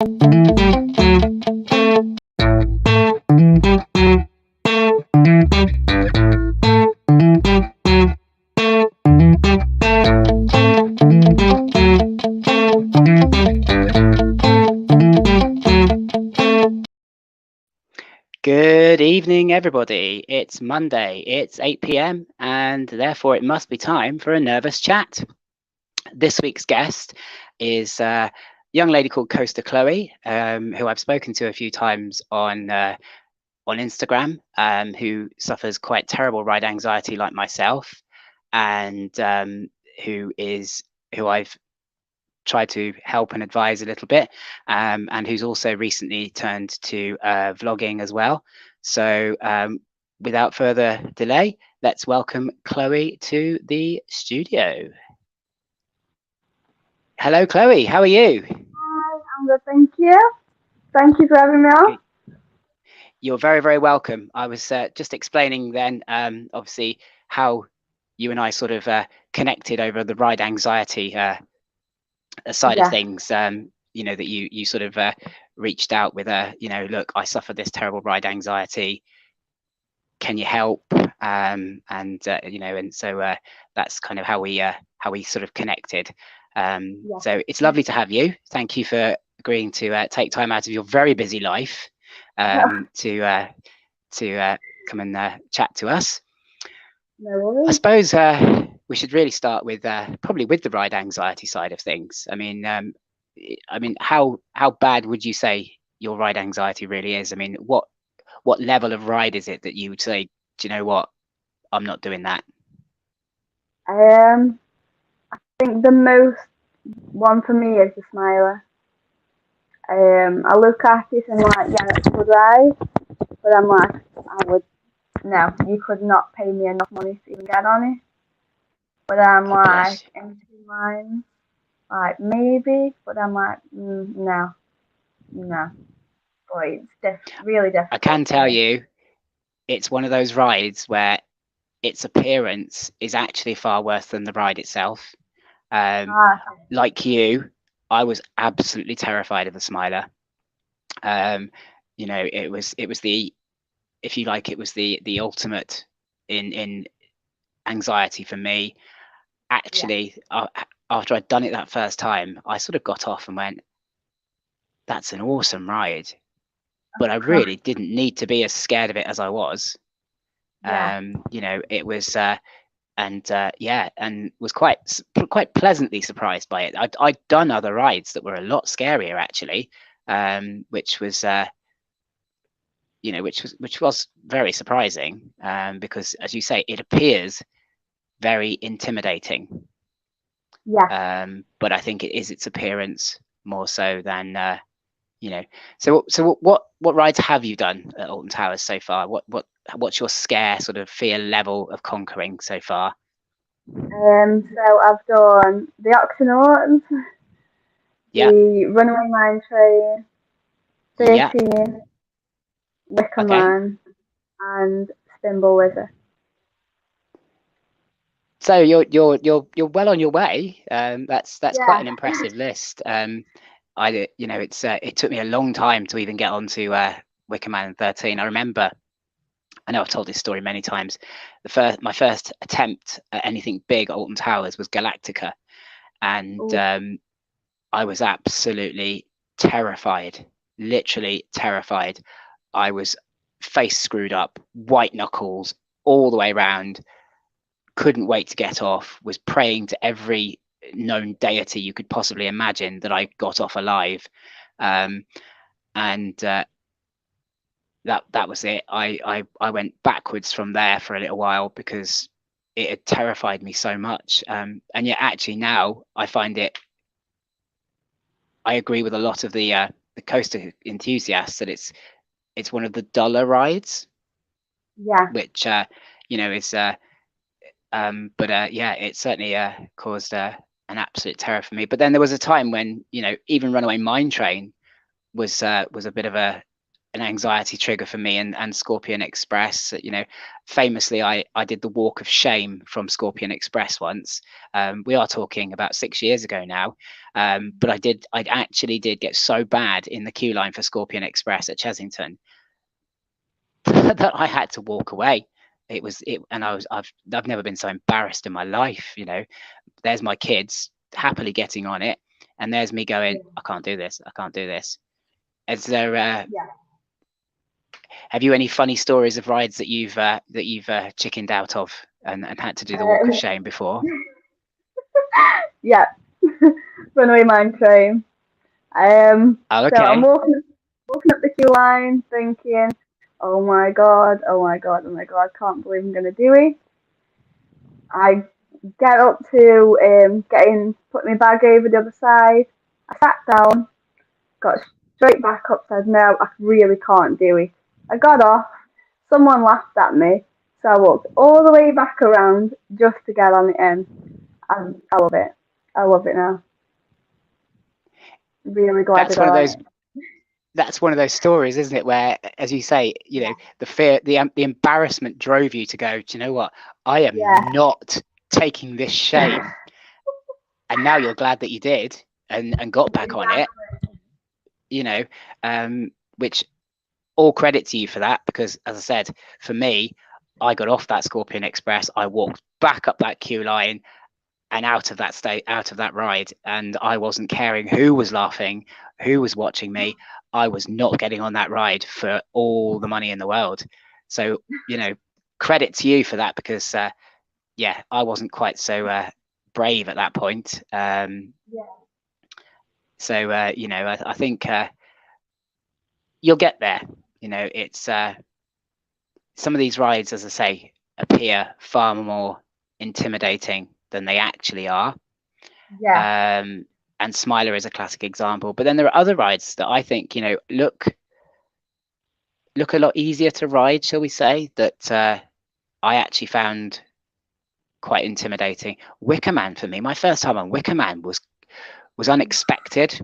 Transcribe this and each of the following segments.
Good evening, everybody. It's Monday, it's 8 p.m, and therefore it must be time for a nervous chat. This week's guest is a young lady called Coaster Chloe, who I've spoken to a few times on Instagram, who suffers quite terrible ride anxiety like myself, and who I've tried to help and advise a little bit, and who's also recently turned to vlogging as well. So without further delay, let's welcome Chloe to the studio. Hello, Chloe. How are you? Hi, I'm good, thank you. Thank you for having me on. You're very, very welcome. I was just explaining then, obviously, how you and I sort of connected over the ride anxiety side of things. You know, that you sort of reached out with you know, look, I suffer this terrible ride anxiety. Can you help? And you know, and so that's kind of how we sort of connected. So it's lovely to have you. Thank you for agreeing to take time out of your very busy life to come and chat to us. No worries. I suppose we should really start with probably with the ride anxiety side of things. I mean, how bad would you say your ride anxiety really is? I mean, what level of ride is it that you would say, do you know what, I'm not doing that? I think the most one for me is the smiler. I look at it and like, yeah, that's a good ride, but I'm like, no, you could not pay me enough money to even get on it. But I'm like, in two minds, like maybe, but I'm like, no. Boy, it's really difficult. I can tell you, it's one of those rides where its appearance is actually far worse than the ride itself. Like you, I was absolutely terrified of the smiler. You know, it was the, if you like, it was the ultimate in anxiety for me. Actually, after I'd done it that first time, I sort of got off and went, that's an awesome ride, but I really didn't need to be as scared of it as I was. You know, it was and was quite pleasantly surprised by it. I'd done other rides that were a lot scarier actually, which was you know, which was very surprising, because as you say, it appears very intimidating. But I think it is its appearance more so than you know. So what rides have you done at Alton Towers so far? What's your scare sort of fear level of conquering so far? So I've done the Oxenauts, the Runaway Mine Train, 13, Wicker Man, and Spinball Wizard. So you're well on your way. That's quite an impressive list. You know, it took me a long time to even get onto Wicker Man 13. I remember, I know I've told this story many times. My first attempt at anything big at Alton Towers was Galactica, and I was absolutely terrified, literally terrified. I was face screwed up, white knuckles all the way around. Couldn't wait to get off. Was praying to every known deity you could possibly imagine that I got off alive, and that was it. I went backwards from there for a little while because it had terrified me so much. And yet actually now I find it, I agree with a lot of the coaster enthusiasts that it's one of the duller rides. Which you know is but yeah, it certainly caused an absolute terror for me. But then there was a time when, you know, even Runaway Mine Train was a bit of a an anxiety trigger for me, and Scorpion Express, you know, famously I did the walk of shame from Scorpion Express once. We are talking about 6 years ago now, but I actually did get so bad in the queue line for Scorpion Express at Chesington that I had to walk away. And I've never been so embarrassed in my life. You know, there's my kids happily getting on it, and there's me going, I can't do this. I can't do this. Is there? Have you any funny stories of rides that you've chickened out of and had to do the walk of shame before? Yeah, runaway mine train. So I'm Okay. walking up the queue line, thinking, "Oh my god, oh my god, oh my god, can't believe I'm gonna do it." I get up to put my bag over the other side. I sat down, got straight back up, said, "No, I really can't do it." I got off. Someone laughed at me, so I walked all the way back around just to get on the end. And I love it. I love it now. Really glad I That's got one of on those it. that's one of those stories, isn't it, where, as you say, you know, the fear, the embarrassment drove you to go, do you know what? I Yeah, am not taking this shame. And now you're glad that you did and got back on it, you know, which all credit to you for that, because as I said, for me, I got off that Scorpion Express, I walked back up that queue line and out of that out of that ride, and I wasn't caring who was laughing, who was watching me. I was not getting on that ride for all the money in the world. So, you know, credit to you for that, because yeah, I wasn't quite so brave at that point. So you know, I think you'll get there. You know, it's some of these rides, as I say, appear far more intimidating than they actually are. yeah, And Smiler is a classic example. But then there are other rides that I think, you know, look a lot easier to ride, shall we say, that I actually found quite intimidating. Wicker Man, for me, my first time on Wicker Man was unexpected.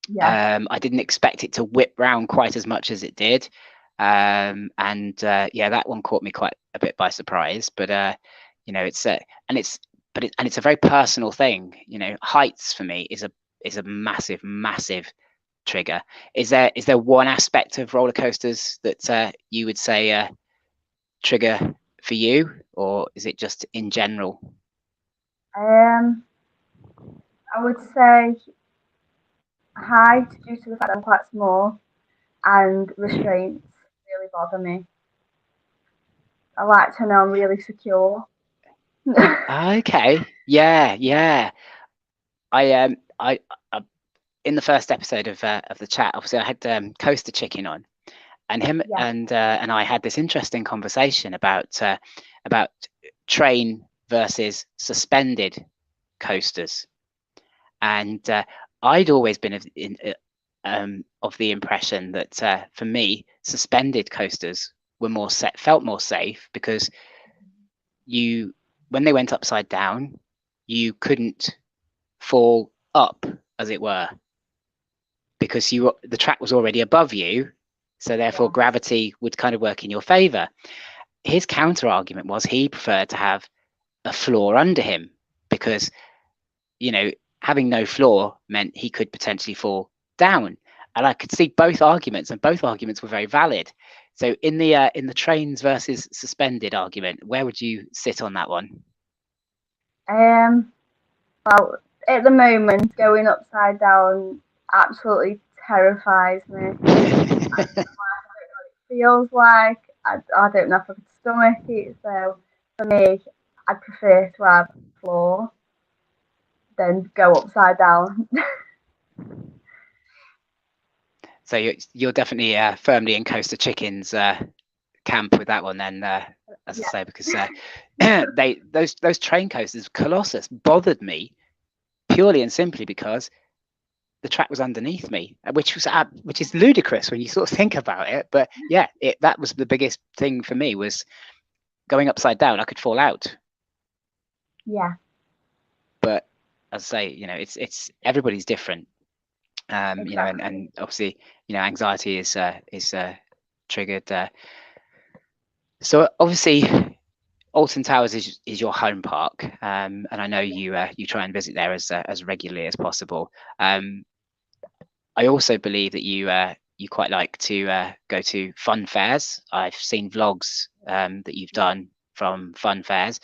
yeah. I didn't expect it to whip round quite as much as it did. And yeah, that one caught me quite a bit by surprise. But you know, it's and it's and it's a very personal thing. You know, heights for me is a massive trigger. Is there one aspect of roller coasters that you would say trigger for you, or is it just in general? Um, I would say height due to the fact that I'm quite small and restraints really bother me. I like to know I'm really secure. Okay, yeah. I in the first episode of the chat, obviously I had Coaster Chicken on, and him Yeah, and I had this interesting conversation about train versus suspended coasters, and I'd always been of the impression that for me, suspended coasters were felt more safe, because you when they went upside down, you couldn't fall up, as it were, because the track was already above you, so therefore yeah, gravity would kind of work in your favor. His counter argument was he preferred to have a floor under him, because, you know, having no floor meant he could potentially fall down. And I could see both arguments, and both arguments were very valid. So in the trains versus suspended argument, where would you sit on that one? Um, well, at the moment, going upside down absolutely terrifies me. Feels like I don't know if I could stomach it. So for me, I prefer to have a floor than go upside down. So you're definitely firmly in Coaster Chicken's camp with that one, then, as I Yeah, say, because those train coasters, Colossus, bothered me purely and simply because the track was underneath me, which is ludicrous when you sort of think about it. But yeah, that was the biggest thing for me, was going upside down. I could fall out. yeah, But as I say, you know, it's everybody's different. Exactly. And obviously, anxiety is triggered. So obviously, Alton Towers is your home park, and I know you try and visit there as regularly as possible. I also believe that you quite like to go to fun fairs. I've seen vlogs that you've done from fun fairs.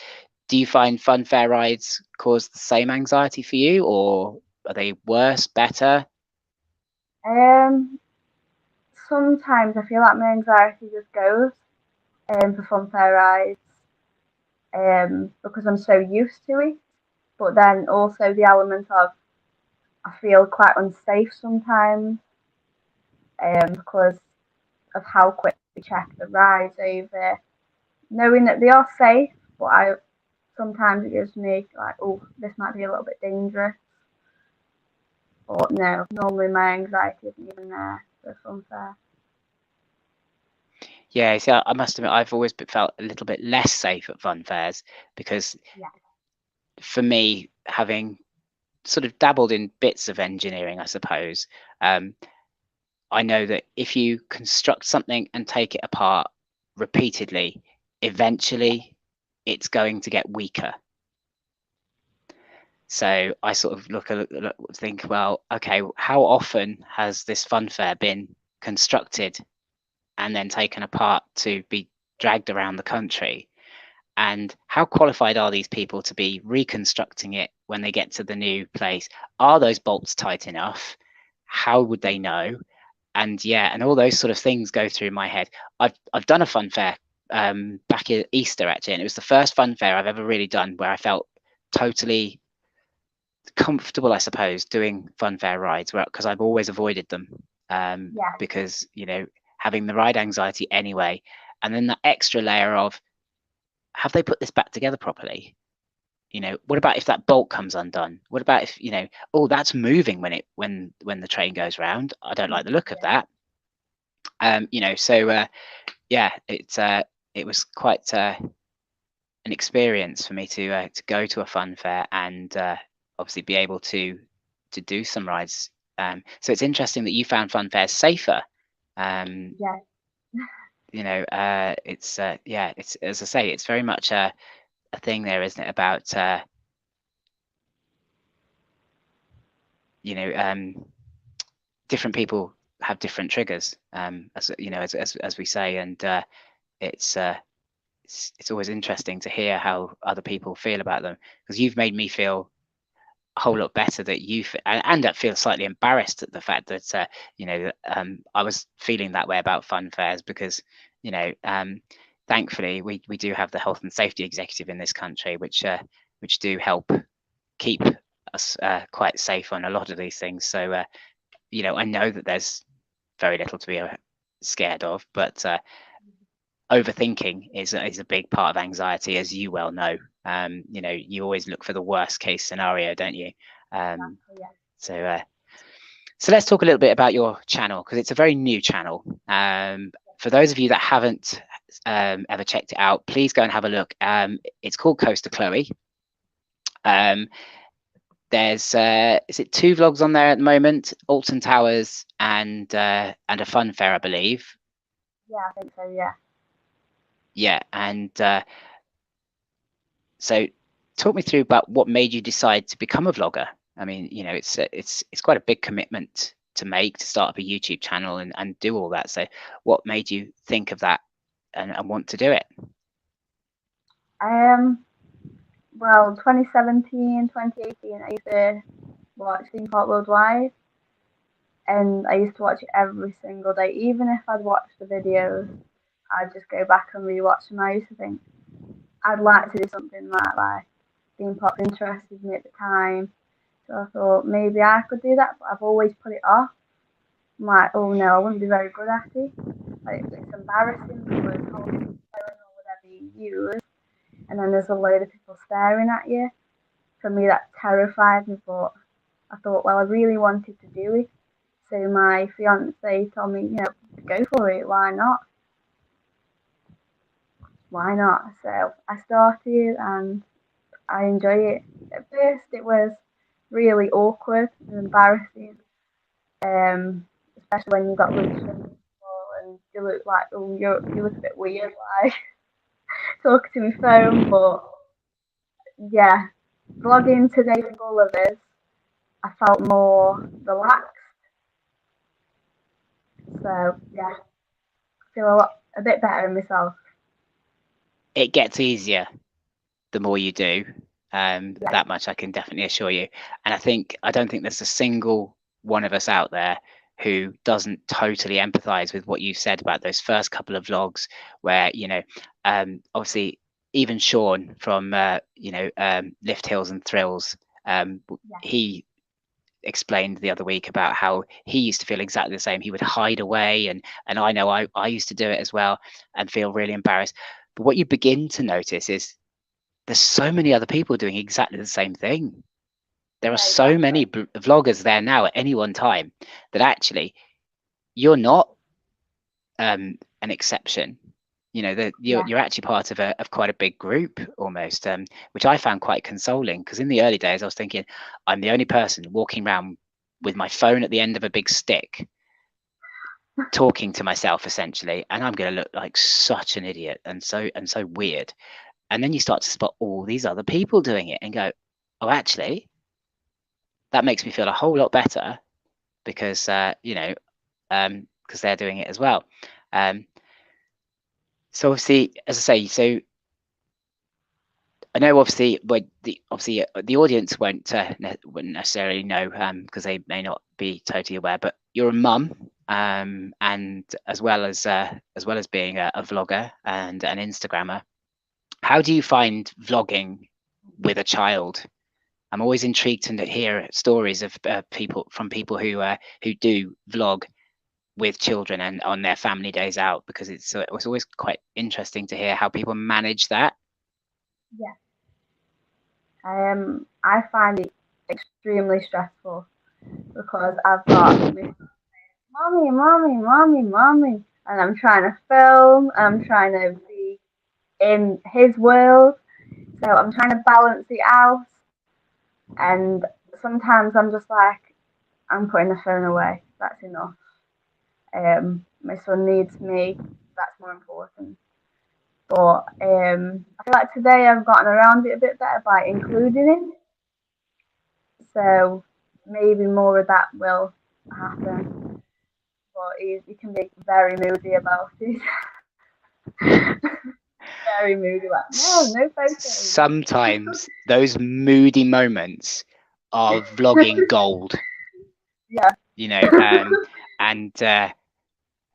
Do you find fun fair rides cause the same anxiety for you, or are they worse, better? Um, Sometimes I feel like my anxiety just goes for fun fair rides because I'm so used to it. But then also the element of I feel quite unsafe sometimes because of how quick we check the rides over, knowing that they are safe. But I sometimes it gives me like, oh, this might be a little bit dangerous. But no, normally my anxiety isn't even there for fun fair. Yeah, see, I must admit, I've always felt a little bit less safe at fun fairs because Yeah. for me, having sort of dabbled in bits of engineering, I suppose, I know that if you construct something and take it apart repeatedly, eventually it's going to get weaker. So I sort of think, well, okay, how often has this fun fair been constructed and then taken apart to be dragged around the country? And how qualified are these people to be reconstructing it when they get to the new place? Are those bolts tight enough? How would they know? And yeah, and all those sort of things go through my head. I've done a fun fair back at Easter actually, and it was the first fun fair I've ever really done where I felt totally comfortable, I suppose, doing fun fair rides, because I've always avoided them Yeah. because having the ride anxiety anyway, and then that extra layer of have they put this back together properly? What about if that bolt comes undone? What about if oh, that's moving when the train goes round? I don't like the look of that. So yeah, it was quite an experience for me to go to a fun fair and obviously be able to do some rides. So it's interesting that you found fun fairs safer. Um, Yeah. it's yeah, it's, as I say, it's very much a thing there, isn't it, about you know different people have different triggers, as as we say, and it's it's always interesting to hear how other people feel about them, because you've made me feel a whole lot better that and I feel slightly embarrassed at the fact that I was feeling that way about fun fairs, because thankfully we do have the health and safety executive in this country, which do help keep us quite safe on a lot of these things. So I know that there's very little to be scared of, but overthinking is a big part of anxiety, as you well know. You always look for the worst case scenario, don't you? Exactly. Yeah. So so let's talk a little bit about your channel, because it's a very new channel. For those of you that haven't ever checked it out, please go and have a look. It's called Coaster Chloe. There's is it 2 vlogs on there at the moment, Alton Towers and a fun fair, I believe. Yeah, I think so. Yeah. Yeah, and so talk me through about what made you decide to become a vlogger. I mean, it's quite a big commitment to make, to start up a YouTube channel and do all that. So what made you think of that and want to do it? Um. Well, 2017, 2018, I used to watch Theme Park Worldwide, and I used to watch it every single day. Even if I'd watched the videos, I'd just go back and rewatch them. I used to think I'd like to do something like theme park interested me at the time. So I thought maybe I could do that, but I've always put it off. I'm like, oh no, I wouldn't be very good at it. Like, it's embarrassing because holding phone or whatever you use, and then there's a load of people staring at you. For me, that terrified me, but I thought, well, I really wanted to do it. So my fiance told me, go for it. Why not? Why not? So I started and I enjoy it. At first, it was really awkward and embarrassing, Especially when you've got loose fingers and you look like, oh, you look a bit weird, like talking to my phone. But yeah, vlogging today for Gullivers, I felt more relaxed. So yeah, I feel a bit better in myself. It gets easier the more you do. Yeah. That much I can definitely assure you. And I don't think there's a single one of us out there who doesn't totally empathize with what you said about those first couple of vlogs where, obviously even Sean from, Lift Hills and Thrills, he explained the other week about how he used to feel exactly the same. He would hide away, and I know I used to do it as well and feel really embarrassed. But what you begin to notice is there's so many other people doing exactly the same thing. There are so many vloggers there now at any one time that actually you're not an exception. You're actually part of quite a big group almost, which I found quite consoling, because in the early days I was thinking I'm the only person walking around with my phone at the end of a big stick talking to myself essentially, and I'm going to look like such an idiot and so weird. And then you start to spot all these other people doing it and go, oh, actually that makes me feel a whole lot better, because because they're doing it as well. So obviously, as I say, so I know obviously, but the audience won't necessarily know, because they may not be totally aware. But you're a mum, and as well as being a vlogger and an Instagrammer. How do you find vlogging with a child? I'm always intrigued to hear stories of people who do vlog with children and on their family days out, because it's always quite interesting to hear how people manage that. Yeah. I find it extremely stressful because I've got my mommy, mommy, mommy, mommy, and I'm trying to film, I'm trying to be in his world, so I'm trying to balance it out, and sometimes I'm just like, I'm putting the phone away, that's enough. My son needs me, that's more important. But I feel like today I've gotten around it a bit better by including him. So maybe more of that will happen. But he can be very moody about it. Very moody, like, no photos. Sometimes those moody moments are vlogging gold. Yeah. And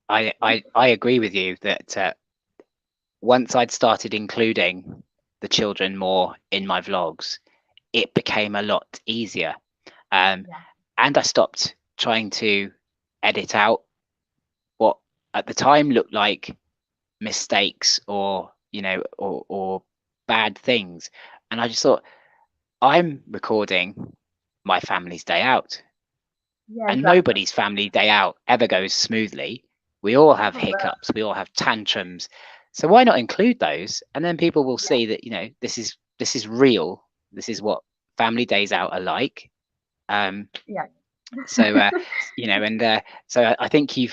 I agree with you that once I'd started including the children more in my vlogs, it became a lot easier. And I stopped trying to edit out what at the time looked like mistakes or bad things, and I just thought, I'm recording my family's day out, and nobody's family day out ever goes smoothly. We all have hiccups, we all have tantrums, so why not include those? And then people will see that this is real, this is what family days out are like. So so I think you've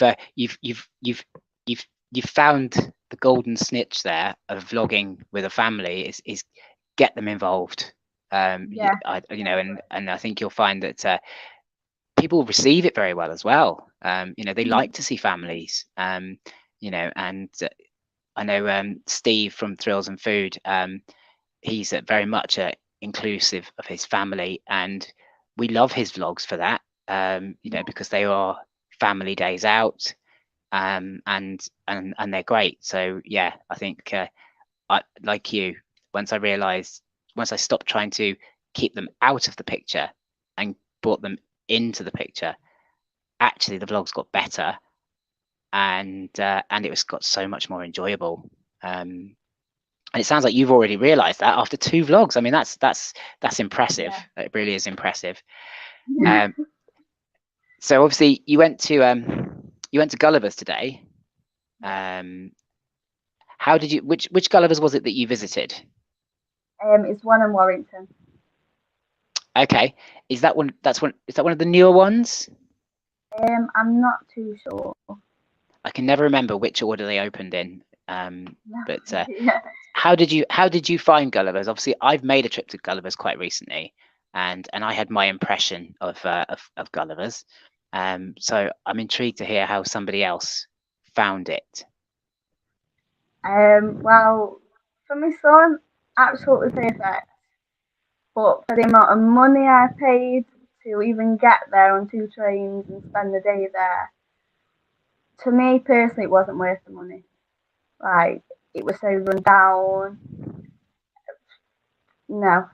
found the golden snitch there of vlogging with a family is get them involved. And I think you'll find that people receive it very well as well. They like to see families. And I know Steve from Thrills and Food. He's very much inclusive of his family, and we love his vlogs for that. Because they are family days out, and they're great. So yeah, I think I, like you, once I stopped trying to keep them out of the picture and brought them into the picture, actually the vlogs got better, and it was got so much more enjoyable. And it sounds like you've already realized that after 2 vlogs. I mean, that's impressive. It really is impressive. So obviously you went to Gulliver's today. How did you? Which Gulliver's was it that you visited? It's one in Warrington. Okay, is that one? Is that one of the newer ones? I'm not too sure. I can never remember which order they opened in. But Yeah. how did you find Gulliver's? Obviously, I've made a trip to Gulliver's quite recently, and I had my impression of Gulliver's. So I'm intrigued to hear how somebody else found it. Well, for my son, absolutely perfect. But for the amount of money I paid to even get there on 2 trains and spend the day there, to me personally, it wasn't worth the money. Like, it was so run down. No.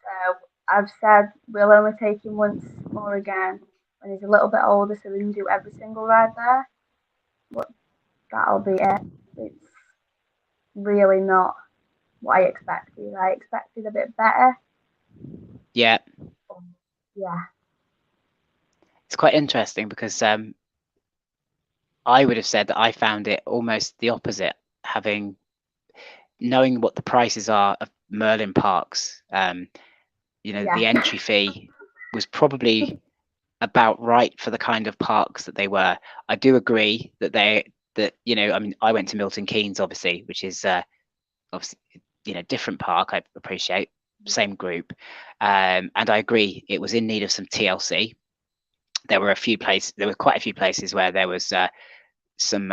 So I've said we'll only take him once more again when he's a little bit older so we can do every single ride there. But that'll be it. It's really not what I expected. I expected a bit better. Yeah, Yeah. it's quite interesting because I would have said that I found it almost the opposite, knowing what the prices are of Merlin parks. The entry fee was probably about right for the kind of parks that they were. I do agree that I mean, I went to Milton Keynes, obviously, which is obviously, different park. I appreciate, same group, and I agree it was in need of some TLC. There were quite a few places where there was some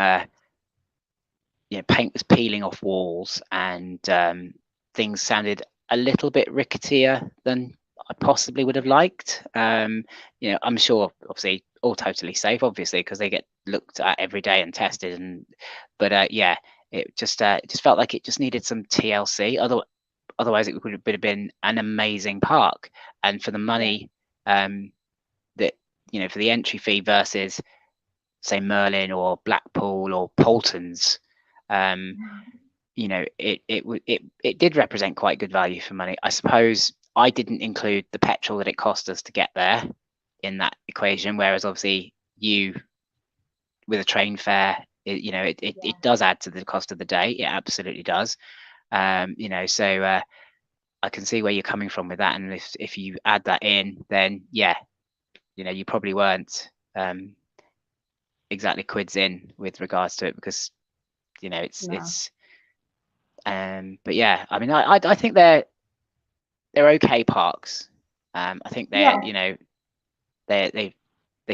paint was peeling off walls, and things sounded a little bit ricketier than I possibly would have liked. I'm sure, obviously, all totally safe, obviously, because they get looked at every day and tested. But it just felt like it just needed some TLC. Otherwise, it would have been an amazing park. And for the money, that for the entry fee versus, say, Merlin or Blackpool or Polton's, it did represent quite good value for money. I suppose I didn't include the petrol that it cost us to get there in that equation, whereas obviously you, with a train fare, it does add to the cost of the day. It absolutely does. So I can see where you're coming from with that, and if you add that in, then you probably weren't exactly quids in with regards to it, because it's but yeah, I mean, I think they're okay parks. I think they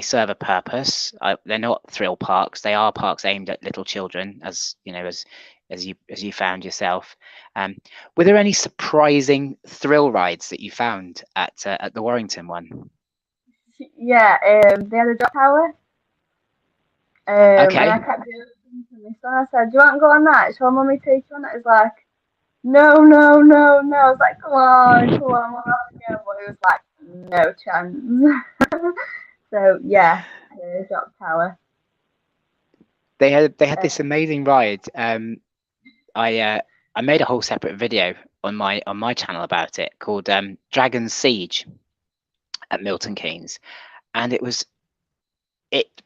serve a purpose. They're not thrill parks. They are parks aimed at little children, as you found yourself. Were there any surprising thrill rides that you found at the Warrington one? Yeah, they had a drop tower. Okay. And I kept doing to my son. I said, "Do you want to go on that? Shall mommy take you on that?" He's like, "No, no, no, no." I was like, "Come on, come on, we'll have to go." But he was like, "No chance." So yeah, drop tower. They had this amazing ride. I made a whole separate video on my channel about it, called Dragon's Siege at Milton Keynes, and it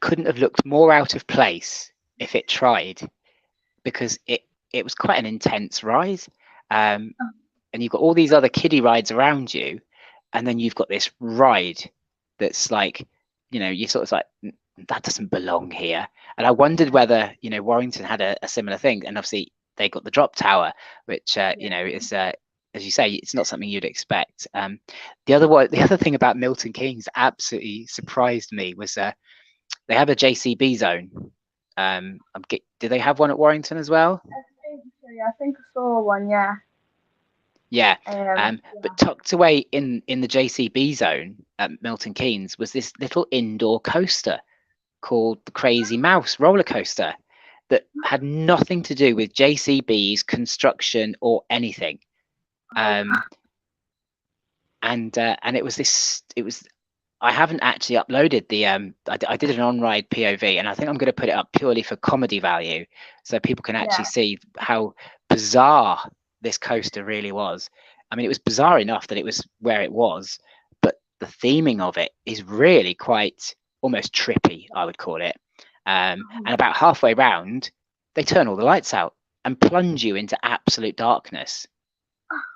couldn't have looked more out of place if it tried, because it was quite an intense ride, and you've got all these other kiddie rides around you, and then you've got this ride that's like, you're sort of like, that doesn't belong here. And I wondered whether Warrington had a similar thing, and obviously they got the drop tower, which is as you say, it's not something you'd expect. The other thing about Milton Keynes that absolutely surprised me was they have a JCB zone. Do they have one at Warrington as well? I think so, yeah. I think I saw one, yeah. Yeah. But tucked away in the JCB zone at Milton Keynes was this little indoor coaster called the Crazy Mouse roller coaster that had nothing to do with JCB's construction or anything. And it was I haven't actually uploaded the I did an on-ride POV, and I think I'm going to put it up purely for comedy value, so people can actually see how bizarre this coaster really was. I mean, it was bizarre enough that it was where it was, but the theming of it is really quite almost trippy, I would call it. And about halfway round, they turn all the lights out and plunge you into absolute darkness.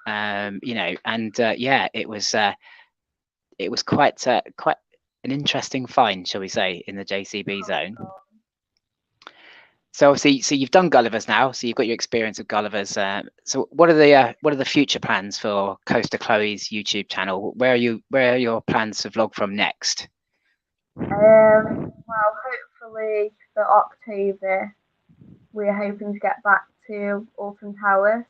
And yeah, it was quite interesting find, shall we say, in the JCB zone. So obviously, so you've done Gulliver's now, so you've got your experience of Gulliver's. So what are the future plans for Coaster Chloe's YouTube channel? Where are your plans to vlog from next? Well, hopefully for October, we're hoping to get back to Alton Towers.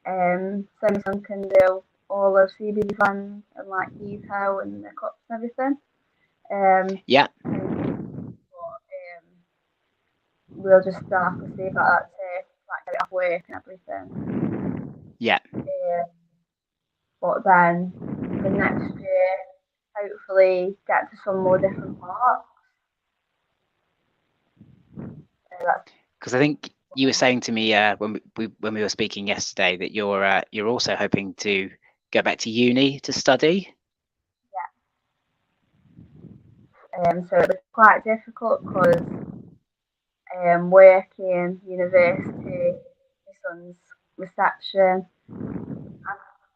So my son can do all of CBD fans and like Heathrow and the cups and everything. Yeah. We'll just have to see about that to like get it off work and everything. Yeah. But then for next year, hopefully get to some more different parks. Because I think you were saying to me when we were speaking yesterday that you're also hoping to go back to uni to study. Yeah. So it was quite difficult because working, university, my son's reception,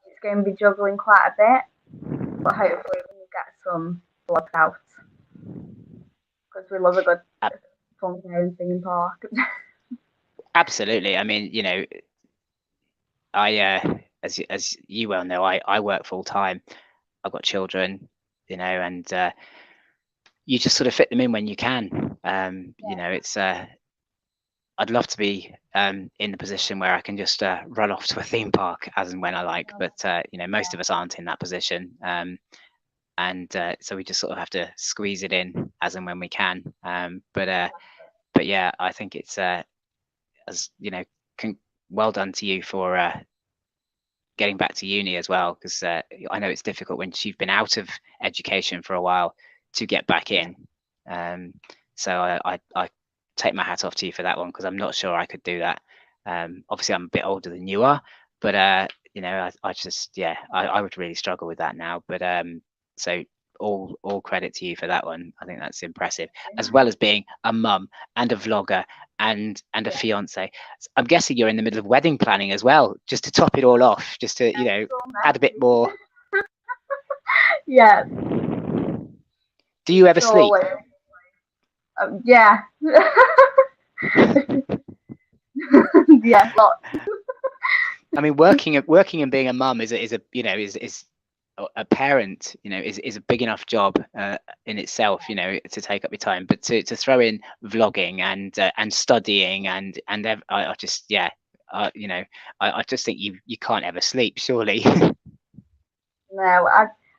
it's going to be juggling quite a bit. But hopefully we can get some blood out because we love a good fun singing park. Absolutely. I mean, I as you well know, I work full time. I've got children, and you just sort of fit them in when you can. It's I'd love to be in the position where I can just run off to a theme park as and when I like, but most of us aren't in that position, and so we just sort of have to squeeze it in as and when we can. But yeah, I think it's as well done to you for getting back to uni as well, because I know it's difficult when you've been out of education for a while to get back in. So I take my hat off to you for that one, because I'm not sure I could do that. Obviously, I'm a bit older than you are, but I just I would really struggle with that now. But so all credit to you for that one. I think that's impressive, as well as being a mum and a vlogger and a fiance. I'm guessing you're in the middle of wedding planning as well, just to top it all off, just to add a bit more. Yeah. Do you ever sleep? Yeah. Yeah, lots. I mean, working and being a mum is a parent, is a big enough job in itself, to take up your time. But to throw in vlogging and studying and I just I just think you can't ever sleep, surely. No,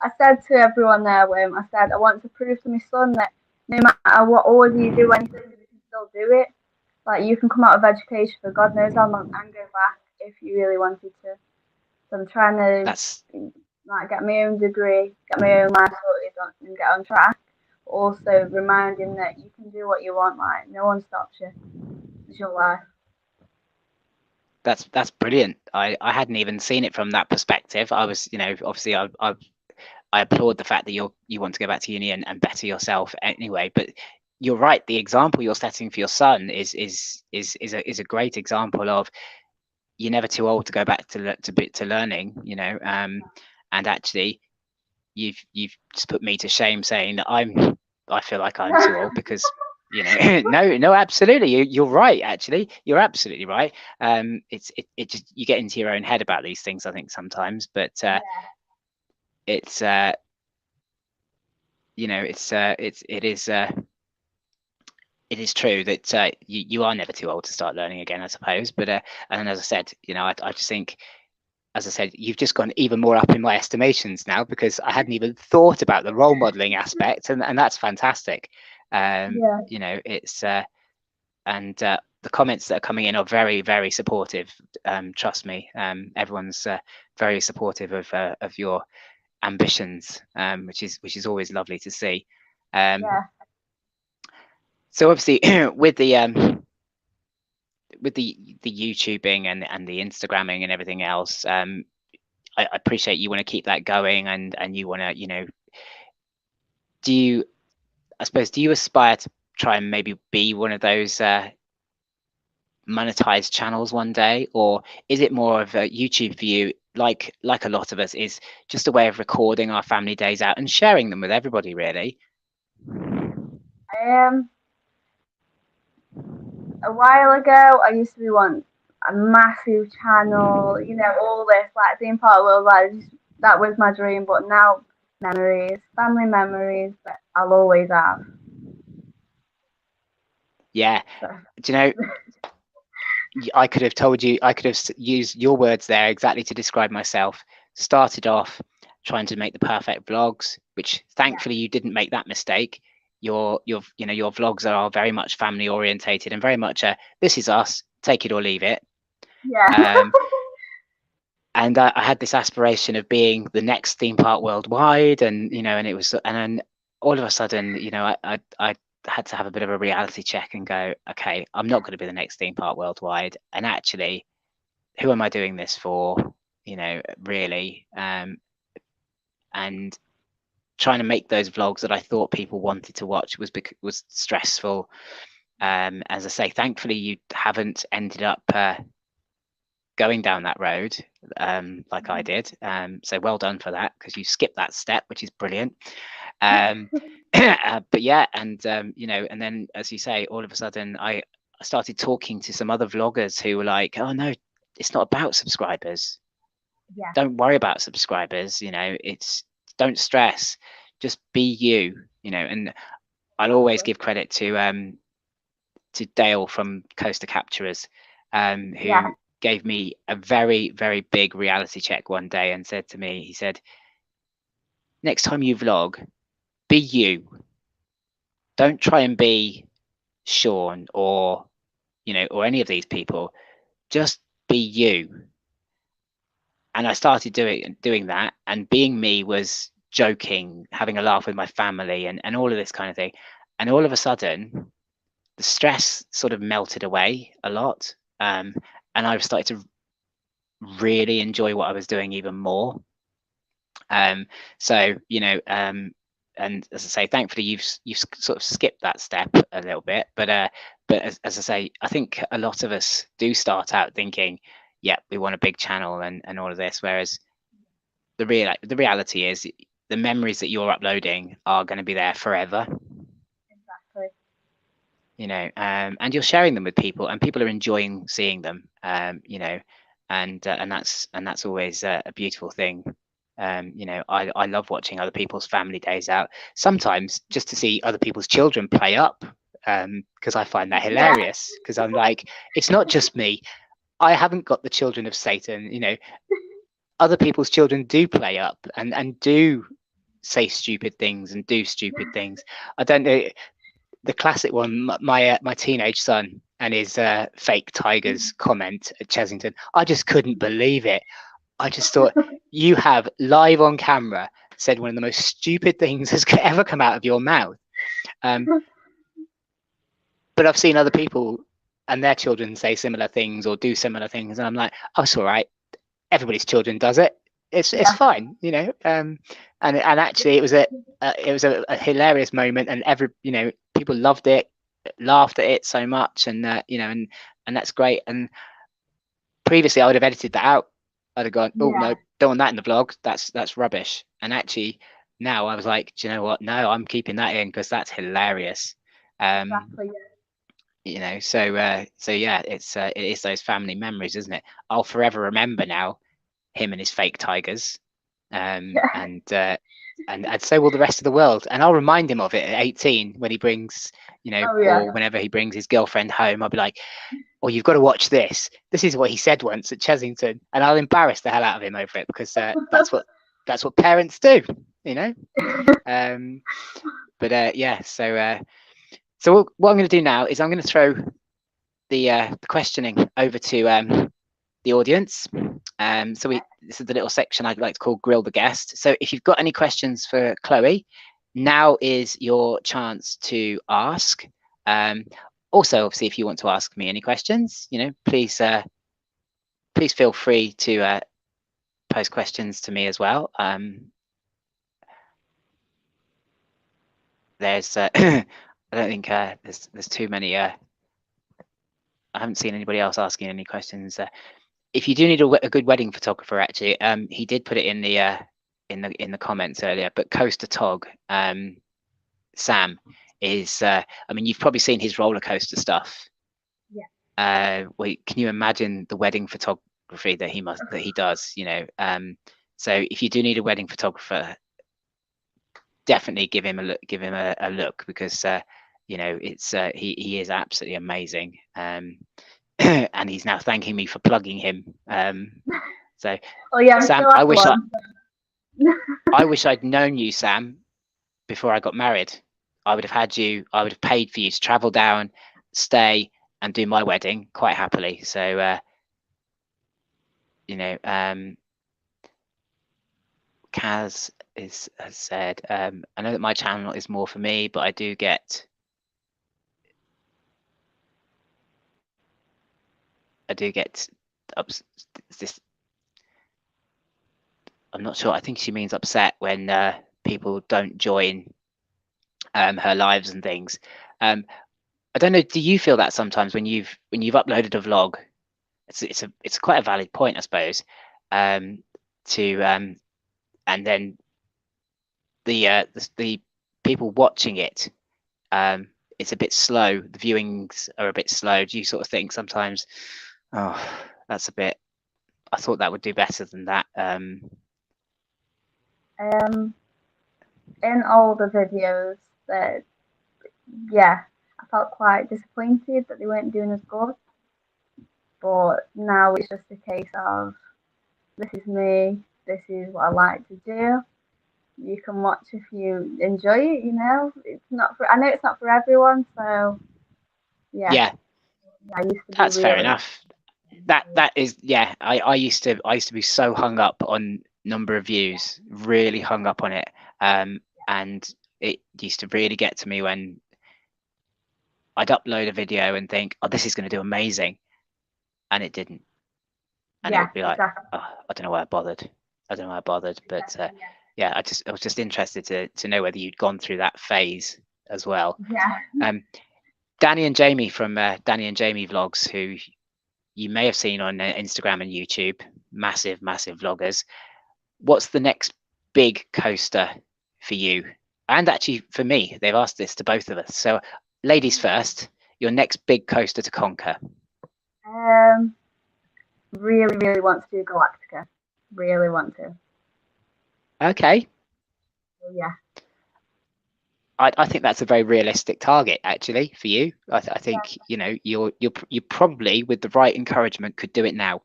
I said to everyone there, I said I want to prove to my son that no matter what order you do anything, you can still do it. Like you can come out of education for God knows how long and go back if you really wanted to. So I'm trying to get my own degree, get my own life sorted and get on track. Also reminding that you can do what you want, like no one stops you. It's your life. That's brilliant. I hadn't even seen it from that perspective. I was, obviously I applaud the fact that you want to go back to uni and better yourself anyway. But you're right. The example you're setting for your son is a great example of you're never too old to go back to learning. And actually, you've just put me to shame saying that I feel like I'm too old because. No, absolutely. You're right. Actually, you're absolutely right. It just you get into your own head about these things, I think, sometimes. But it is true that you are never too old to start learning again, I suppose. But and as I said, I just think, as I said, you've just gone even more up in my estimations now, because I hadn't even thought about the role modeling aspect, and that's fantastic. It's and the comments that are coming in are very, very supportive. Trust me, everyone's very supportive of your ambitions, which is always lovely to see. So obviously, with the YouTubing and the Instagramming and everything else, I appreciate you want to keep that going, and you want to, do you aspire to try and maybe be one of those monetized channels one day, or is it more of a YouTube for you? like a lot of us, is just a way of recording our family days out and sharing them with everybody, really. A while ago, I used to be one a massive channel, all this like theme park world. That was my dream, but now memories, family memories that I'll always have. Yeah, So, do you know, I could have told you, I could have used your words there exactly to describe myself. Started off trying to make the perfect vlogs, which thankfully you didn't make that mistake. Your vlogs are very much family orientated and very much this is us, take it or leave it. yeah. Um, and I had this aspiration of being the next theme park worldwide, and and it was, and then all of a sudden, I had to have a bit of a reality check and go, okay, I'm not going to be the next theme park worldwide, and actually, who am I doing this for? Really, and trying to make those vlogs that I thought people wanted to watch was stressful. As I say, thankfully, you haven't ended up going down that road like I did. So well done for that, because you skipped that step, which is brilliant. But yeah, and and then, as you say, all of a sudden I started talking to some other vloggers who were like, oh no, it's not about subscribers. Yeah. Don't worry about subscribers. It's, don't stress, just be you. And I'll always give credit to Dale from Coaster Capturers, Yeah. who gave me a very, very big reality check one day and said to me, he said, next time you vlog, be you. Don't try and be Sean or or any of these people. Just be you. And I started doing that, and being me was joking, having a laugh with my family, and all of this kind of thing. And all of a sudden, the stress sort of melted away a lot, and I started to really enjoy what I was doing even more. So and as I say, thankfully you've sort of skipped that step a little bit, but as I say, I think a lot of us do start out thinking, yeah, we want a big channel and all of this, whereas the reality is the memories that you're uploading are going to be there forever. Exactly. And you're sharing them with people, and people are enjoying seeing them. And that's always a beautiful thing. I love watching other people's family days out. Sometimes just to see other people's children play up, because I find that Yeah. hilarious. Because I'm like, it's not just me. I haven't got the children of Satan. Other people's children do play up and do say stupid things and do stupid things. I don't know, the classic one, my teenage son and his fake tigers comment at Chessington. I just couldn't believe it. I just thought, you have live on camera said one of the most stupid things has ever come out of your mouth. But I've seen other people and their children say similar things or do similar things, and I'm like, oh, it's all right. Everybody's children does it. It's fine, and actually, it was a hilarious moment, and people loved it, laughed at it so much, and and that's great. And previously, I would have edited that out. I'd have gone, oh no, don't want that in the vlog. That's rubbish. And actually, now I was like, do you know what? No, I'm keeping that in because that's hilarious. Exactly. So yeah, it is those family memories, isn't it? I'll forever remember now him and his fake tigers, and so will the rest of the world. And I'll remind him of it at 18 when he brings, or whenever he brings his girlfriend home. I'll be like, "Oh, you've got to watch this. This is what he said once at Chessington," and I'll embarrass the hell out of him over it because that's what parents do, you know. But yeah, so what I'm going to do now is I'm going to throw the questioning over to the audience. This is the little section I'd like to call Grill the Guest. So if you've got any questions for Chloe, now is your chance to ask. Also, obviously, if you want to ask me any questions, please feel free to post questions to me as well. There's I don't think there's too many. I haven't seen anybody else asking any questions. if you do need a good wedding photographer, actually, he did put it in the comments earlier. But Coaster Tog, Sam is. I mean, you've probably seen his roller coaster stuff. Yeah. Can you imagine the wedding photography that he does? You know, so if you do need a wedding photographer, definitely give him a look. Give him a look, because you know, it's he is absolutely amazing. And he's now thanking me for plugging him. So, Oh yeah, Sam, I wish I'd known you, Sam, before I got married. I would have paid for you to travel down, stay, and do my wedding quite happily. So, you know, Kaz has said, I know that my channel is more for me, but I do get this. I'm not sure. I think she means upset when people don't join her lives and things. I don't know. Do you feel that sometimes when you've uploaded a vlog? It's quite a valid point, I suppose. And then the people watching it, it's a bit slow. The viewings are a bit slow. Do you sort of think sometimes, oh, that's a bit? I thought that would do better than that. In all the videos, that yeah, I felt quite disappointed that they weren't doing as good. But now it's just a case of, this is me, this is what I like to do. You can watch if you enjoy it. You know, I know it's not for everyone, so yeah. I used to be That's fair really. enough. That is, yeah. I used to be so hung up on number of views, really hung up on it, and it used to really get to me when I'd upload a video and think, oh, this is going to do amazing, and it didn't, and it would be like, exactly. oh, I don't know why I bothered. But yeah, I was just interested to know whether you'd gone through that phase as well. Yeah. Danny and Jamie from Danny and Jamie Vlogs, who you may have seen on Instagram and YouTube, massive vloggers. What's the next big coaster for you? And actually for me, they've asked this to both of us. So ladies first, your next big coaster to conquer. Really want to do Galactica. Really want to. Okay. Yeah. I think that's a very realistic target, actually, for you. I think, you know, you probably, with the right encouragement, could do it now.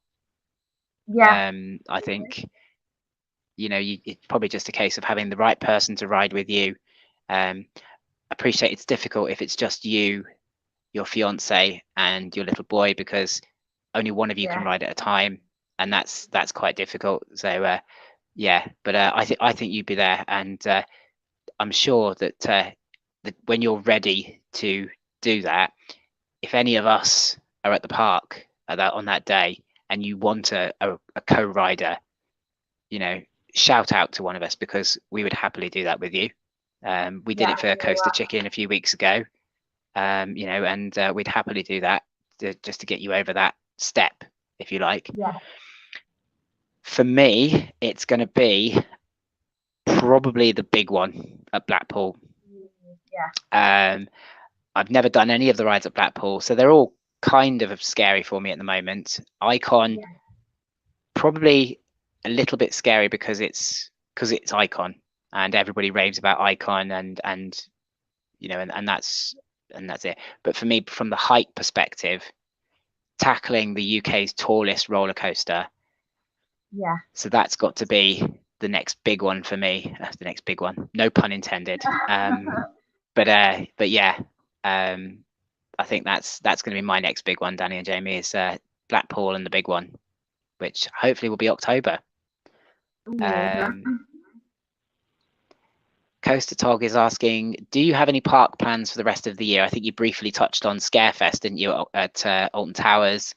Yeah. I think, you know, it's probably just a case of having the right person to ride with you. Appreciate it's difficult if it's just you, your fiance, and your little boy, because only one of you can ride at a time, and that's quite difficult. So yeah, but I think you'd be there, and I'm sure that when you're ready to do that, if any of us are at the park on that day and you want a co-rider, you know, shout out to one of us, because we would happily do that with you. We did it for Coaster Chicken a few weeks ago, you know, and we'd happily do that just to get you over that step, if you like. Yeah. For me, it's going to be probably the big one at Blackpool. Yeah. I've never done any of the rides at Blackpool, so they're all kind of scary for me at the moment. Icon, probably a little bit scary because it's Icon, and everybody raves about Icon, and you know, and that's it. But for me, from the height perspective, tackling the UK's tallest roller coaster, so that's got to be the next big one for me. That's the next big one, no pun intended. But yeah, I think that's going to be my next big one, Danny and Jamie, is Blackpool, and the big one, which hopefully will be October. Coaster Tog is asking, do you have any park plans for the rest of the year? I think you briefly touched on Scarefest, didn't you, at Alton Towers?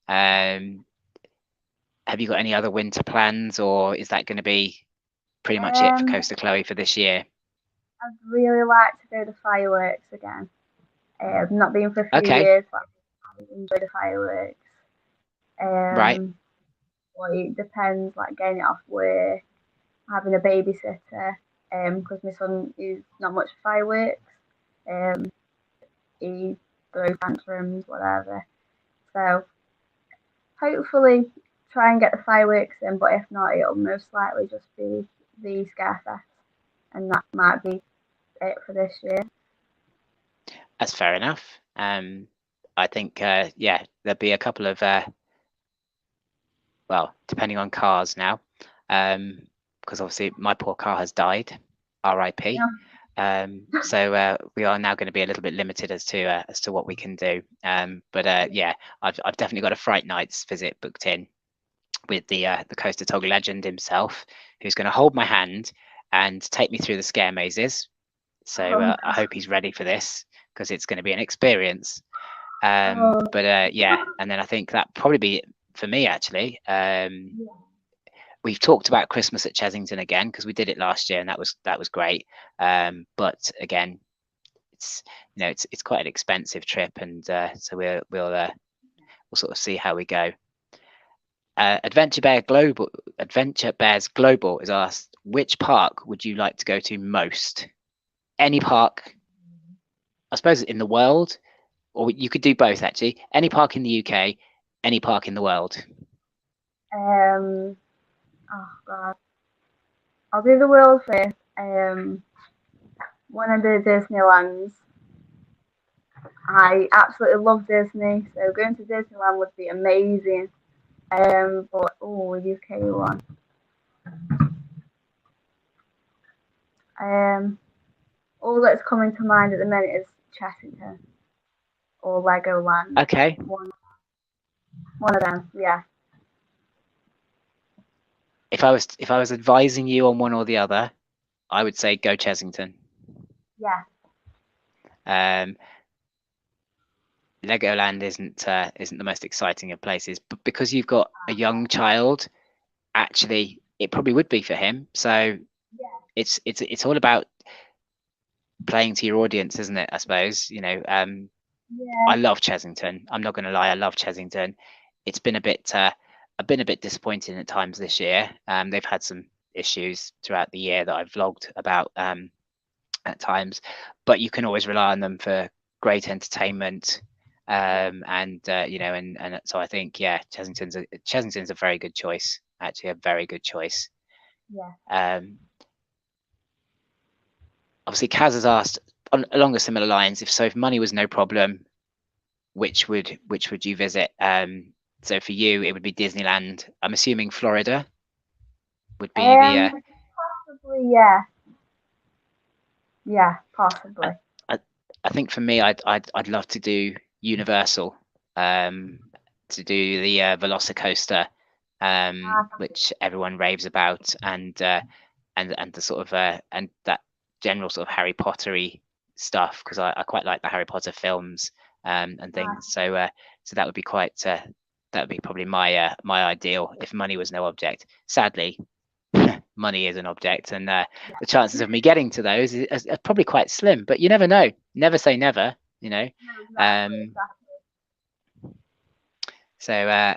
Have you got any other winter plans, or is that going to be pretty much it for Coaster Chloe for this year? I'd really like to go to fireworks again. Not been for a few years, but I enjoy the fireworks. Right. But it depends, like getting it off work, having a babysitter, because my son is not much for fireworks. He throws tantrums, whatever. So hopefully try and get the fireworks in, but if not, it'll most likely just be the Scarefest, and that might be it for this year. That's fair enough. I think yeah, there'll be a couple of well, depending on cars now, because obviously my poor car has died, RIP. Yeah. So we are now going to be a little bit limited as to what we can do. But yeah, I've definitely got a Fright Nights visit booked in with the Coaster Tog legend himself, who's going to hold my hand and take me through the scare mazes. So I hope he's ready for this, because it's going to be an experience. But yeah, and then I think that probably be it for me, actually. We've talked about Christmas at Chesington again, because we did it last year and that was great. But again, it's it's quite an expensive trip, and so we'll sort of see how we go. Adventure Bears Global is asked, which park would you like to go to most? Any park, I suppose, in the world, or you could do both actually. Any park in the UK, any park in the world. Oh God, I'll do the world first. One of the Disneylands. I absolutely love Disney, so going to Disneyland would be amazing. But UK one. All that's coming to mind at the minute is Chessington or Legoland. Okay. One of them, yeah. If I was advising you on one or the other, I would say go Chesington. Yeah. Legoland isn't the most exciting of places, but because you've got a young child, actually, it probably would be for him. So yeah. It's all about playing to your audience, isn't it? I suppose, yeah. I love Chesington. I'm not going to lie, I love Chesington. It's been a bit I've been a bit disappointed at times this year. They've had some issues throughout the year that I've vlogged about at times, but you can always rely on them for great entertainment. And so I think, yeah, Chesington's a very good choice, actually, a very good choice. Yeah. Obviously, Kaz has asked along a similar lines, if money was no problem, which would you visit? So for you, it would be Disneyland. I'm assuming Florida would be the possibly, yeah. Yeah, possibly. I think for me, I'd love to do Universal, to do the Velocicoaster, which everyone raves about, and the sort of and that general sort of Harry Pottery stuff, because I quite like the Harry Potter films and things. So that would be that would be probably my ideal if money was no object. Sadly, money is an object, and the chances of me getting to those are probably quite slim, but you never know. Never say never, you know. Exactly. So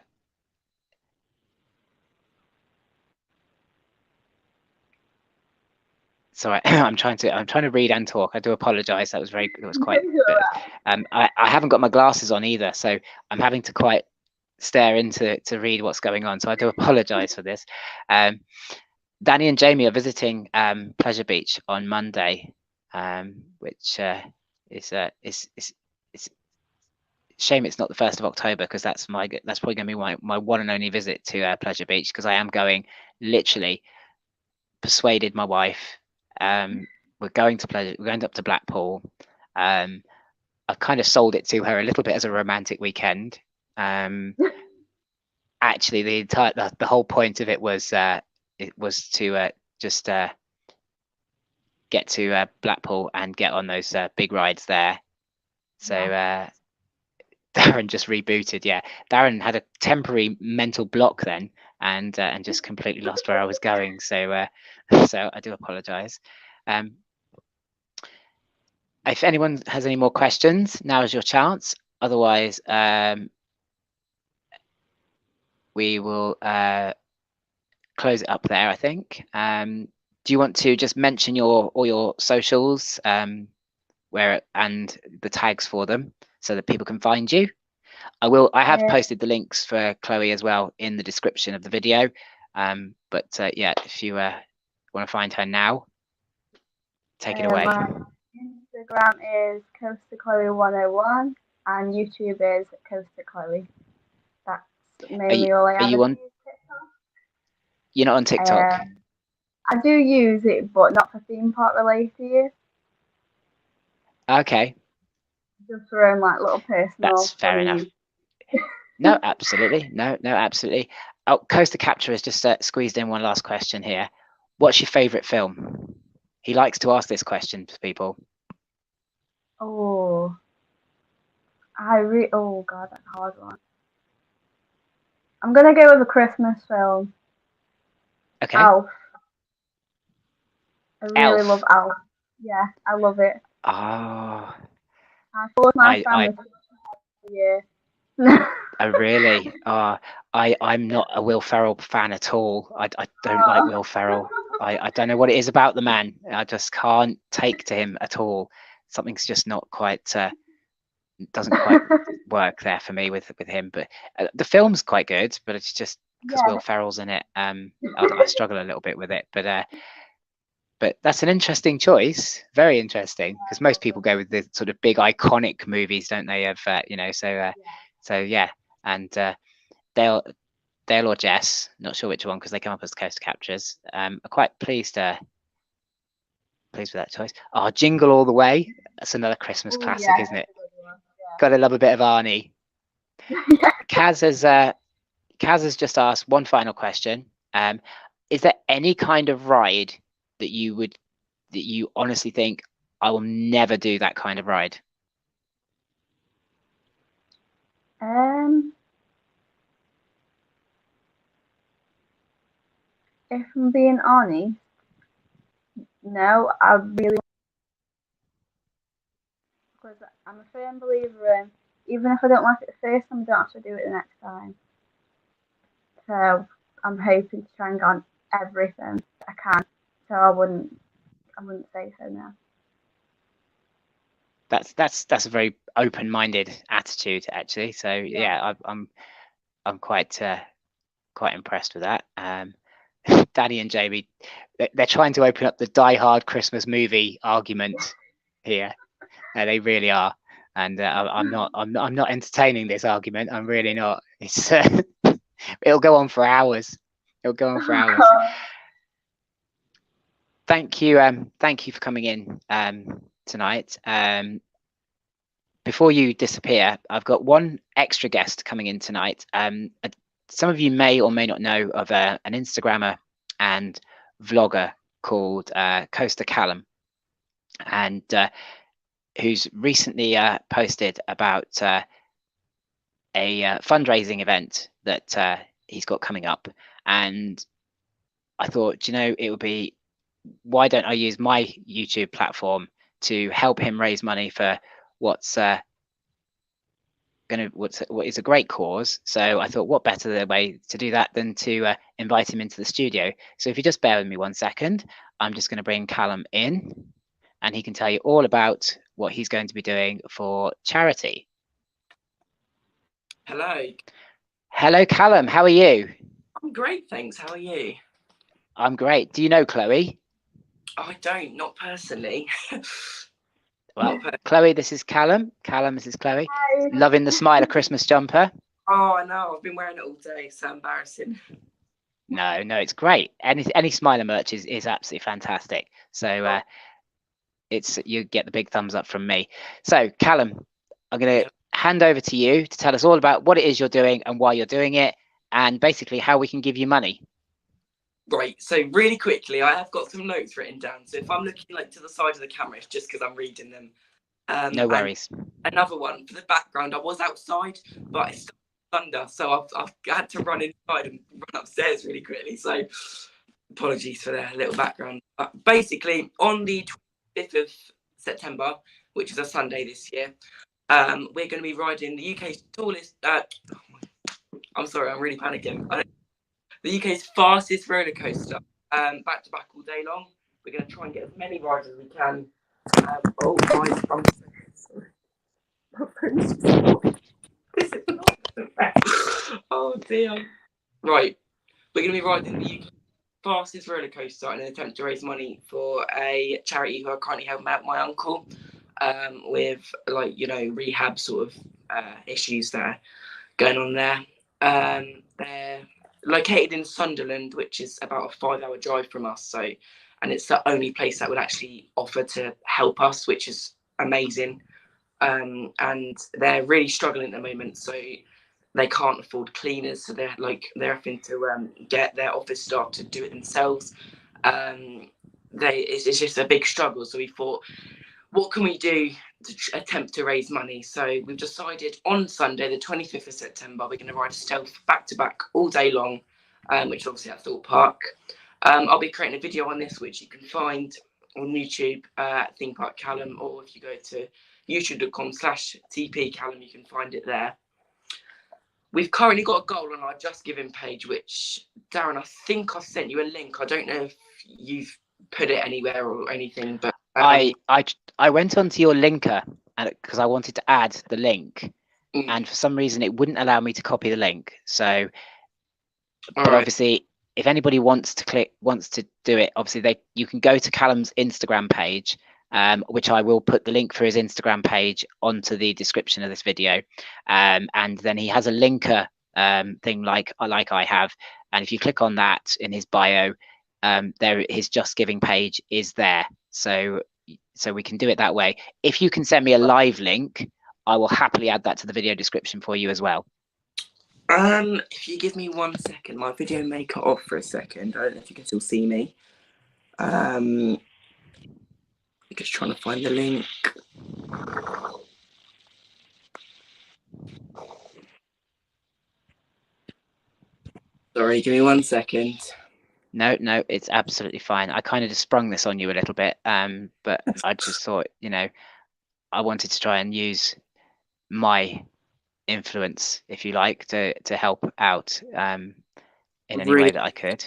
sorry, I'm trying to read and talk. I do apologize. That was quite I haven't got my glasses on either, so I'm having to quite stare into to read what's going on, so I do apologize for this. Danny and Jamie are visiting Pleasure Beach on Monday, which is shame it's not the 1st of October, because that's probably going to be my one and only visit to Pleasure Beach, because I am going, literally persuaded my wife. We're going up to Blackpool. I've kind of sold it to her a little bit as a romantic weekend. Actually, the whole point of it was to just get to Blackpool and get on those big rides there. So Darren just rebooted. Yeah, Darren had a temporary mental block then, and just completely lost where I was going. So so I do apologise. If anyone has any more questions, now is your chance. Otherwise, we will close it up there, I think. Do you want to just mention all your socials, where and the tags for them so that people can find you? I have posted the links for Chloe as well in the description of the video. But yeah, if you want to find her now, take it away. My Instagram is CoasterChloe101 and YouTube is CoasterChloe. That's mainly all I have. Are you on? You're not on TikTok? I do use it, but not for theme park related. Okay. Just for like little personal. That's fair enough. No, absolutely. No, absolutely. Oh, Coaster Capture has just squeezed in one last question here. What's your favourite film? He likes to ask this question to people. Oh, oh God, that's a hard one. I'm gonna go with a Christmas film. Okay. Elf. I really Elf. love Elf. Yeah, I love it. Oh. I force my family to watch it every year. Oh really? I'm not a Will Ferrell fan at all. I don't like Will Ferrell. I don't know what it is about the man. I just can't take to him at all. Something's just not quite doesn't quite work there for me with him. But the film's quite good, but it's just because Will Ferrell's in it. I struggle a little bit with it. But that's an interesting choice. Very interesting, because most people go with the sort of big iconic movies, don't they? Of so yeah. And Dale or Jess, not sure which one, because they come up as Coaster Captures. Are quite pleased with that choice. Oh, Jingle All the Way. That's another Christmas classic, isn't it? Gotta love a bit of Arnie. Kaz has just asked one final question. Is there any kind of ride that you honestly think I will never do that kind of ride? If I'm being honest, no, I really, because I'm a firm believer in even if I don't like it the first time, I don't have to do it the next time. So I'm hoping to try and go on everything I can. So I wouldn't say so now. That's a very open-minded attitude, actually. So yeah, I'm quite impressed with that. Danny and Jamie, they're trying to open up the die-hard Christmas movie argument here. They really are, and I'm not entertaining this argument. I'm really not. It's it'll go on for hours. It'll go on for hours. Thank you for coming in tonight. Before you disappear, I've got one extra guest coming in tonight. Some of you may or may not know of an Instagrammer and vlogger called Coaster Callum, and who's recently posted about a fundraising event that he's got coming up. And I thought, it would be, why don't I use my YouTube platform to help him raise money for what is a great cause. So I thought, what better way to do that than to invite him into the studio. So if you just bear with me 1 second, I'm just going to bring Callum in, and he can tell you all about what he's going to be doing for charity. Hello, Callum. How are you? I'm great, thanks. How are you? I'm great. Do you know Chloe? I don't, not personally. Well, Chloe, this is Callum. Callum, this is Chloe. Hi. Loving the Smiler Christmas jumper. Oh, I know. I've been wearing it all day. So embarrassing. No, it's great. Any Smiler merch is absolutely fantastic. So you get the big thumbs up from me. So Callum, I'm going to hand over to you to tell us all about what it is you're doing and why you're doing it, and basically how we can give you money. Right. So really quickly, I have got some notes written down. So if I'm looking like to the side of the camera, it's just because I'm reading them. No worries. Another one for the background. I was outside, but it's thunder, so I've had to run inside and run upstairs really quickly. So apologies for the little background. But basically, on the 25th of September, which is a Sunday this year, we're going to be riding the UK's tallest. I'm sorry, I'm really panicking. The UK's fastest roller coaster, back to back all day long. We're going to try and get as many rides as we can. Oh, guys, I'm sorry. My phone's oh dear. Right, we're going to be riding the UK's fastest roller coaster in an attempt to raise money for a charity who are currently helping out my uncle with, like, you know, rehab sort of issues that are going on there. They're located in Sunderland, which is about a 5-hour drive from us. So, and it's the only place that would actually offer to help us, which is amazing. And they're really struggling at the moment. So they can't afford cleaners, so they're having to get their office staff to do it themselves. It's just a big struggle. So we thought, what can we do to attempt to raise money? So we've decided on Sunday, the 25th of September, we're going to ride a stealth back to back all day long, which is obviously at Thorpe Park. I'll be creating a video on this, which you can find on YouTube at Theme Park Callum, or if you go to youtube.com/TP Callum, you can find it there. We've currently got a goal on our Just Giving page, which, Darren, I think I've sent you a link. I don't know if you've put it anywhere or anything, but I went onto your linker because I wanted to add the link, and for some reason it wouldn't allow me to copy the link. So, but obviously, if anybody wants to do it, obviously you can go to Callum's Instagram page, which I will put the link for his Instagram page onto the description of this video, and then he has a linker thing like I have, and if you click on that in his bio, there his Just Giving page is there, so we can do it that way. If you can send me a live link, I will happily add that to the video description for you as well. If you give me 1 second, my video may cut off for a second. I don't know if you can still see me. I'm just trying to find the link. Sorry, give me 1 second. No, it's absolutely fine. I kind of just sprung this on you a little bit, but I just thought, you know, I wanted to try and use my influence, if you like, to help out in any way that I could.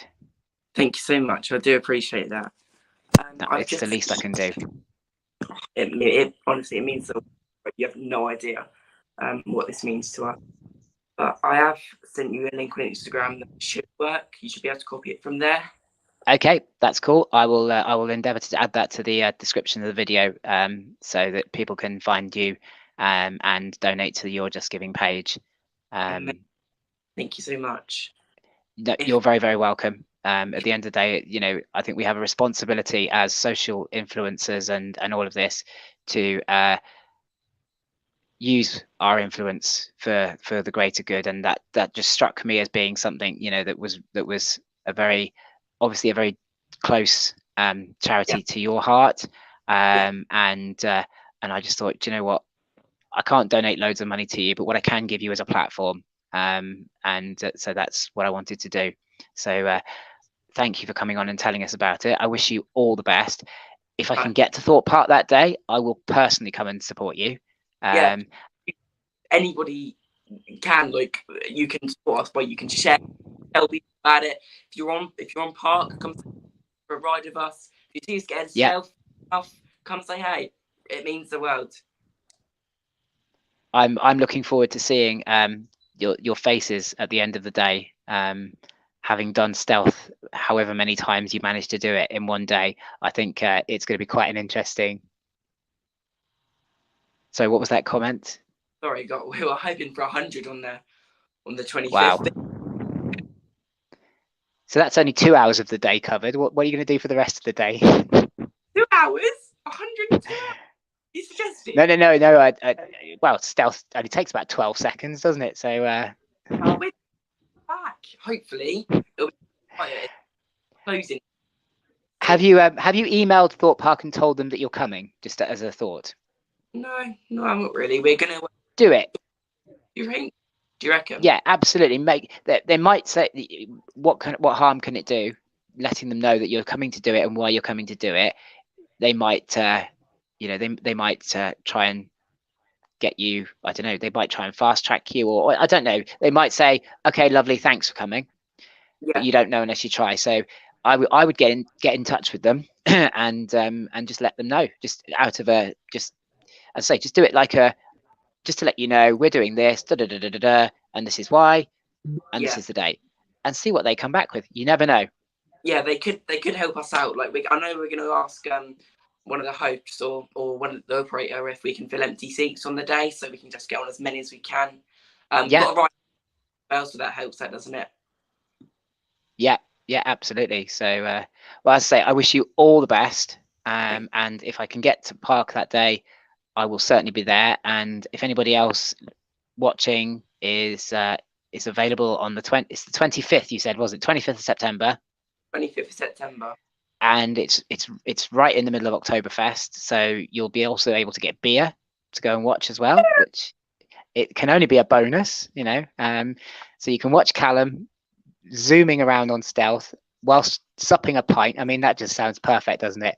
Thank you so much. I do appreciate that. No, it's the least I can do. It honestly, it means so much. You have no idea what this means to us. But I have sent you a link on Instagram that should work. You should be able to copy it from there. Okay, that's cool. I will endeavour to add that to the description of the video, so that people can find you and donate to your Just Giving page. Thank you so much. No, you're very, very welcome. At the end of the day, you know, I think we have a responsibility as social influencers and all of this to use our influence for the greater good, and that just struck me as being something, you know, that was obviously a very close charity to your heart, and I just thought, do you know what, I can't donate loads of money to you, but what I can give you is a platform, so that's what I wanted to do. So thank you for coming on and telling us about it. I wish you all the best. If I can get to Thorpe Park that day, I will personally come and support you. Anybody can, like, you can support us by, you can share, tell people about it. If you're on Park, come for a ride with us. If you see us getting stealth enough, come say hey. It means the world. I'm looking forward to seeing your faces at the end of the day, having done stealth however many times you managed to do it in one day. I think it's going to be quite an interesting. So what was that comment? Sorry, we were hoping for 100 on the 25th. Wow. So that's only 2 hours of the day covered. What are you going to do for the rest of the day? 2 hours? 102 hours? You suggested? No. Well, stealth only takes about 12 seconds, doesn't it? So we're back. Hopefully, it'll be quiet. Closing. Have you emailed Thorpe Park and told them that you're coming? Just as a thought. No, not really. We're gonna do it. Do you reckon? Yeah, absolutely. They might say, what harm can it do? Letting them know that you're coming to do it and why you're coming to do it. They might, they might try and get you, I don't know, they might try and fast track you, or I don't know, they might say, okay, lovely, thanks for coming. But you don't know unless you try. So I would get in touch with them and just let them know, just out of a, just, as I say, just do it like just to let you know we're doing this, and this is why, and this is the date, and see what they come back with. You never know. Yeah, they could help us out. Like, I know we're going to ask one of the hosts or one of the operator if we can fill empty seats on the day, so we can just get on as many as we can. Got to write well, so that helps, that doesn't it? Yeah, absolutely. So, well, as I say, I wish you all the best. And if I can get to Park that day, I will certainly be there. And if anybody else watching is available on the it's the 25th, you said, was it 25th of September? 25th of September. And it's right in the middle of Oktoberfest, so you'll be also able to get beer to go and watch as well, which it can only be a bonus, you know. So you can watch Callum zooming around on stealth whilst supping a pint. I mean, that just sounds perfect, doesn't it?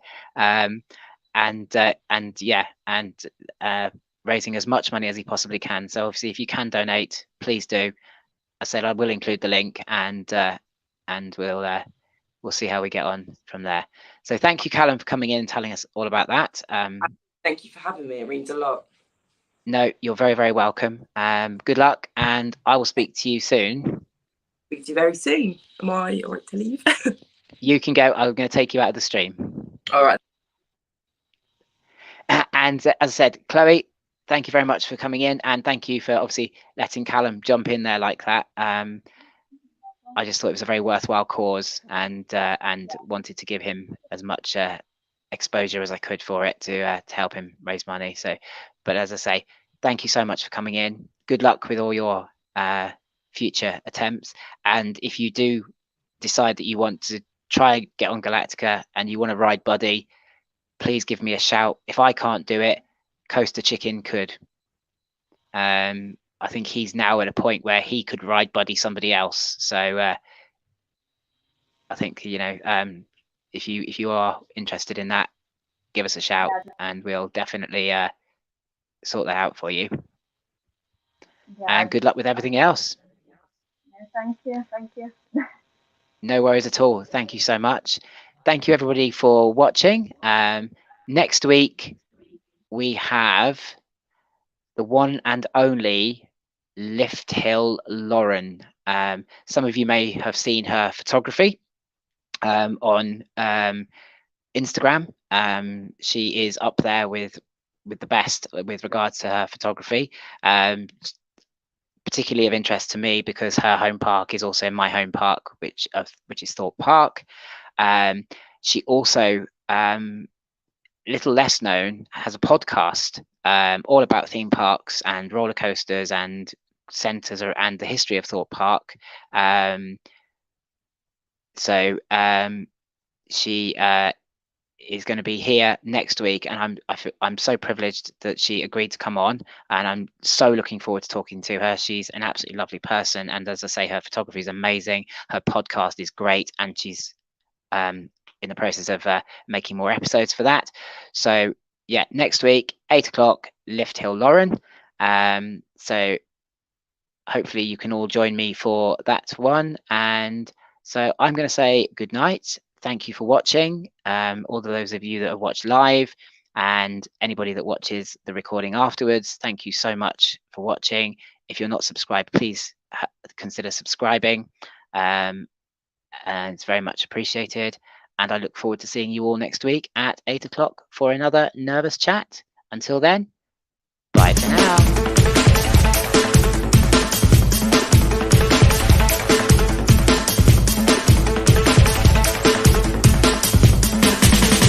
Raising as much money as he possibly can. So obviously, if you can donate, please do. I said I will include the link, and we'll see how we get on from there. So thank you, Callum, for coming in and telling us all about that. Thank you for having me. It means a lot. No, you're very, very welcome. Good luck, and I will speak to you soon. Speak to you very soon. Am I all right to leave? You can go. I'm going to take you out of the stream. All right. And as I said, Chloe, thank you very much for coming in, and thank you for obviously letting Callum jump in there like that. I just thought it was a very worthwhile cause, and wanted to give him as much exposure as I could for it to help him raise money. So, but as I say, thank you so much for coming in. Good luck with all your future attempts, and if you do decide that you want to try and get on Galactica and you want to ride Buddy, please give me a shout. If I can't do it, Coaster Chicken could. I think he's now at a point where he could ride Buddy somebody else. So I think, you know, if you are interested in that, give us a shout, and we'll definitely sort that out for you. And good luck with everything else. Thank you. No worries at all. Thank you so much. Thank you everybody for watching. Next week we have the one and only Lift Hill Lauren. Some of you may have seen her photography on Instagram. She is up there with the best with regards to her photography. Particularly of interest to me because her home park is also my home park, which is Thorpe Park. She also, little less known, has a podcast all about theme parks and roller coasters and centres and the history of Thorpe Park. She is going to be here next week, and I'm so privileged that she agreed to come on, and I'm so looking forward to talking to her. She's an absolutely lovely person, and as I say, her photography is amazing, her podcast is great, and she's in the process of making more episodes for that. So yeah, next week 8 o'clock, Lift Hill Lauren. So hopefully you can all join me for that one, and so I'm going to say good night. Thank you for watching, all of those of you that have watched live, and anybody that watches the recording afterwards. Thank you so much for watching. If you're not subscribed, please consider subscribing, and it's very much appreciated. And I look forward to seeing you all next week at 8 o'clock for another nervous chat. Until then, bye for now.